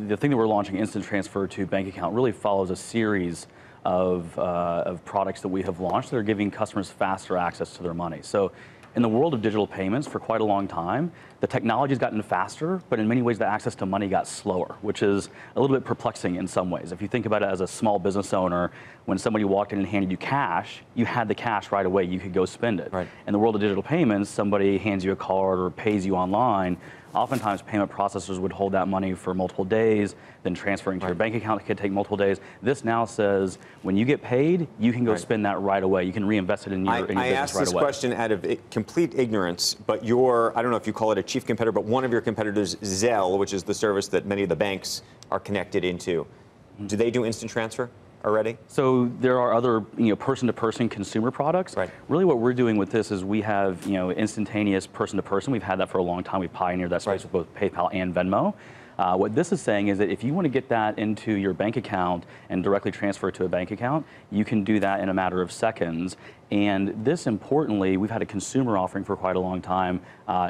the thing that we're launching, Instant Transfer to Bank Account, really follows a series of products that we have launched that are giving customers faster access to their money. So in the world of digital payments for quite a long time, the technology's gotten faster, but in many ways the access to money got slower, which is a little bit perplexing in some ways. If you think about it as a small business owner, when somebody walked in and handed you cash, you had the cash right away, you could go spend it. Right. In the world of digital payments, somebody hands you a card or pays you online, oftentimes payment processors would hold that money for multiple days, then transferring to your bank account could take multiple days. This now says when you get paid, you can go spend that right away. You can reinvest it in your business right away. I asked this question out of complete ignorance, but I don't know if you call it a chief competitor, but one of your competitors, Zelle, which is the service that many of the banks are connected into, do they do instant transfer already? So there are other, person-to-person consumer products. Right. Really, what we're doing with this is we have, instantaneous person-to-person. We've had that for a long time. We've pioneered that space with both PayPal and Venmo. What this is saying is that if you want to get that into your bank account and directly transfer it to a bank account, you can do that in a matter of seconds. And this, importantly, we've had a consumer offering for quite a long time,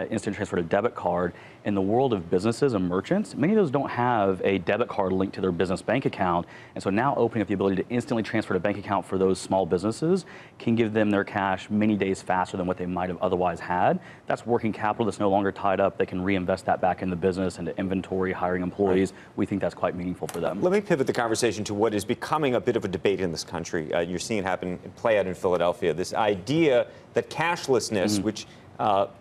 instant transfer to debit card. In the world of businesses and merchants, many of those don't have a debit card linked to their business bank account. And so now opening up the ability to instantly transfer to a bank account for those small businesses can give them their cash many days faster than what they might have otherwise had. That's working capital that's no longer tied up. They can reinvest that back in the business, into inventory, hiring employees. We think that's quite meaningful for them. Let me pivot the conversation to what is becoming a bit of a debate in this country. You're seeing it play out in Philadelphia. This idea that cashlessness, which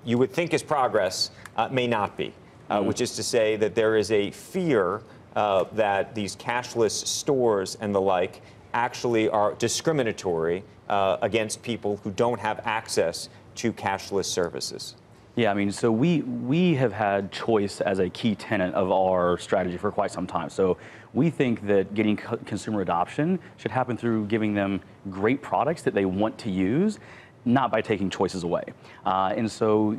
you would think is progress, may not be. Which is to say that there is a fear that these cashless stores and the like actually are discriminatory against people who don't have access to cashless services. Yeah, I mean, so we have had choice as a key tenet of our strategy for quite some time. So we think that getting consumer adoption should happen through giving them great products that they want to use, not by taking choices away. And so,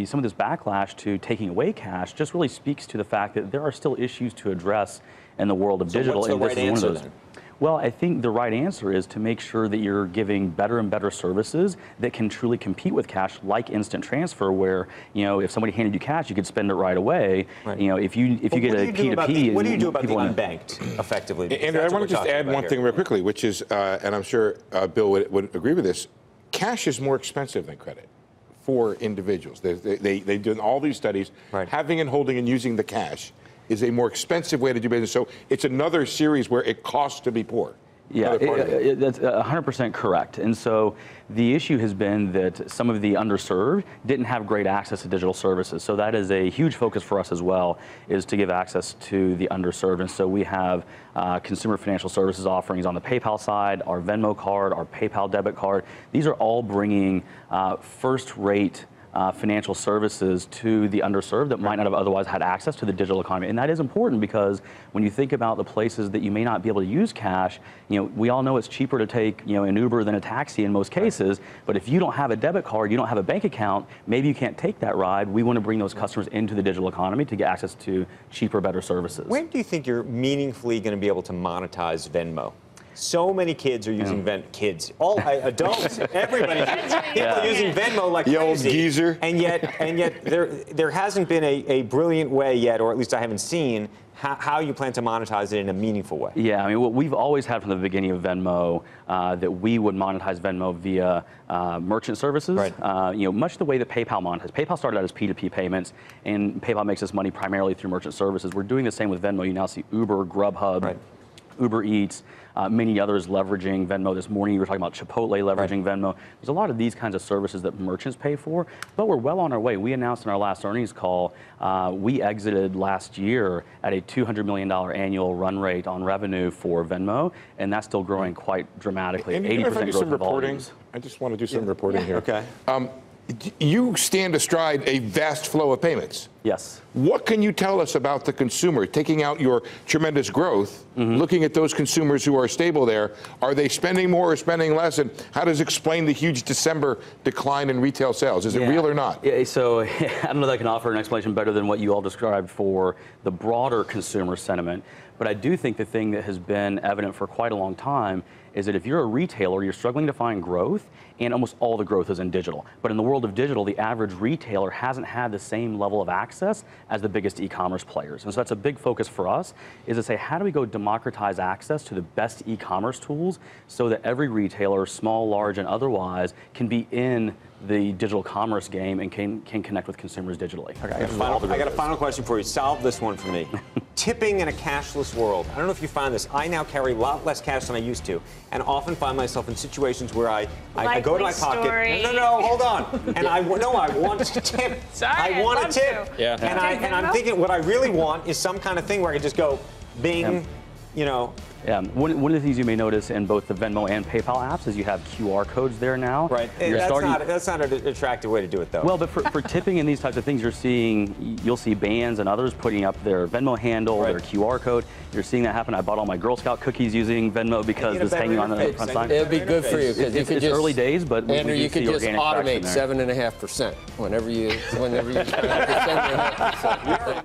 some of this backlash to taking away cash just really speaks to the fact that there are still issues to address in the world of digital. What's the right answer then? Well, I think the right answer is to make sure that you're giving better and better services that can truly compete with cash, like instant transfer, where if somebody handed you cash, you could spend it right away. Right. If you get a P2P, what do you do about the unbanked, effectively? Andrew, I want to just add one thing real quickly, which is, and I'm sure Bill would agree with this. Cash is more expensive than credit for individuals. They do all these studies. Right. Having and holding and using the cash is a more expensive way to do business. So it's another series where it costs to be poor. Yeah, that's 100% correct. And so the issue has been that some of the underserved didn't have great access to digital services. So that is a huge focus for us as well, is to give access to the underserved. And so we have consumer financial services offerings on the PayPal side, our Venmo card, our PayPal debit card. These are all bringing first-rate financial services to the underserved that might not have otherwise had access to the digital economy. And that is important because when you think about the places that you may not be able to use cash, we all know it's cheaper to take an Uber than a taxi in most cases, but if you don't have a debit card, you don't have a bank account, maybe you can't take that ride. We want to bring those customers into the digital economy to get access to cheaper, better services. When do you think you're meaningfully going to be able to monetize Venmo? So many kids are using Venmo. All adults, everybody, people are using Venmo like crazy. Old geezer. And yet, there hasn't been a brilliant way yet, or at least I haven't seen how you plan to monetize it in a meaningful way. Yeah, I mean, what we've always had from the beginning of Venmo, that we would monetize Venmo via merchant services. Right. Much the way that PayPal monetizes. PayPal started out as P2P payments, and PayPal makes its money primarily through merchant services. We're doing the same with Venmo. You now see Uber, Grubhub, Uber Eats, many others leveraging Venmo. This morning you were talking about Chipotle leveraging Venmo. There's a lot of these kinds of services that merchants pay for, but we're well on our way. We announced in our last earnings call, we exited last year at a $200 million annual run rate on revenue for Venmo, and that's still growing quite dramatically. And 80% growth in volumes. I just want to do some reporting here. Okay. You stand astride a vast flow of payments. Yes. What can you tell us about the consumer? Taking out your tremendous growth, looking at those consumers who are stable there, are they spending more or spending less? And how does it explain the huge December decline in retail sales? Is it real or not? Yeah, so I don't know that I can offer an explanation better than what you all described for the broader consumer sentiment. But I do think the thing that has been evident for quite a long time is that if you're a retailer, you're struggling to find growth, and almost all the growth is in digital. But in the world of digital, the average retailer hasn't had the same level of access access as the biggest e-commerce players. And so that's a big focus for us, is to say, how do we go democratize access to the best e-commerce tools so that every retailer, small, large, and otherwise, can be in the digital commerce game and can connect with consumers digitally. Okay, I got a final question for you. Solve this one for me. Tipping in a cashless world. I don't know if you find this. I now carry a lot less cash than I used to, and often find myself in situations where I go to my pocket. No, hold on. And I want to tip. Sorry, I want to tip. Yeah. And I'm thinking what I really want is some kind of thing where I can just go, bing, you know. Yeah, one of the things you may notice in both the Venmo and PayPal apps is you have QR codes there now. Right. That's not an attractive way to do it, though. Well, but for tipping and these types of things, you'll see bands and others putting up their Venmo handle, their QR code. You're seeing that happen. I bought all my Girl Scout cookies using Venmo because it's hanging on the front sign. It'll be good for you because it's early days, but Andrew, you could just automate 7.5% whenever you send your